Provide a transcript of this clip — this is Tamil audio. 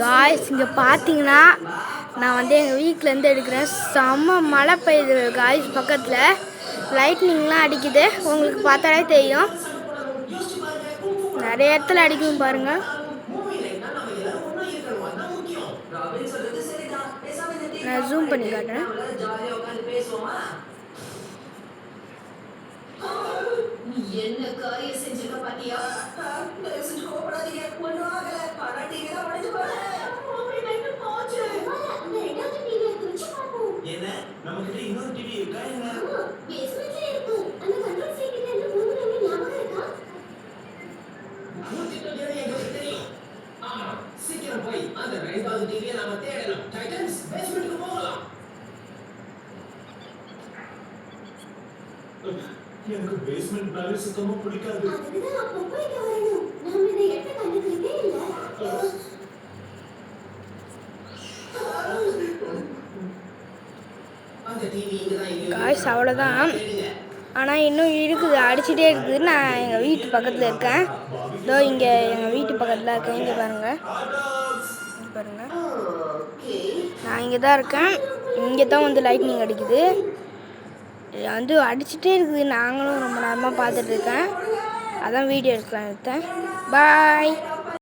காய்ஸ் இங்கே பார்த்தீங்கன்னா நான் வந்து எங்கள் வீட்டிலேருந்து எடுக்கிறேன். செம்ம மழை பெய்யுது காய்ஸ். பக்கத்தில் லைட்னிங்லாம் அடிக்குது, உங்களுக்கு பார்த்தாலே தெரியும். நிறைய இடத்துல அடிக்கும் பாருங்கள். நான் ஜூம் பண்ணி காட்டுறேன். என்ன காரியம் செஞ்சிருக்க பாத்தியா? கோபப்படாதீங்க, ஒண்ணும் ஆகல. பாராட்டீங்கன்னா உடைஞ்சு போறேன். என்ன நமக்கு இன்னொரு டிவி இருக்கா? என்ன பேஸ்மென்ட்ல இருக்கு. அந்த கண்ட்ரோல் சீட்ல இருந்து மூணுமே ஞாபகம் இருக்கா? எனக்கு தெரியும். ஆமா, சீக்கிரம் போய் அந்த ரெண்டாவது டிவியை நாம தேடலாம். டைட்டன்ஸ் பேஸ்மென்ட்க்கு போகலாம். எனக்கு பேஸ்மென்ட் மேல சுத்தமா பிடிக்காது. அதுதான் அப்போ போய் வரணும். நாம இதை எடுத்து கண்டுக்கவே இல்ல. காய்ஸ் அவ்வளோதான். ஆனால் இன்னும் இருக்குது, அடிச்சுட்டே இருக்குது. நான் எங்கள் வீட்டு பக்கத்தில் இருக்கேன். இதோ இங்கே எங்கள் வீட்டு பக்கத்தில் இருக்கேன். இங்கே பாருங்கள், பாருங்கள், நான் இங்கே தான் இருக்கேன். இங்கே தான் வந்து லைட்னிங் அடிக்குது, வந்து அடிச்சுட்டே இருக்குது. நாங்களும் ரொம்ப நேரமாக பார்த்துட்ருக்கேன், அதான் வீடியோ எடுக்கலாம் எடுத்தேன். பாய்.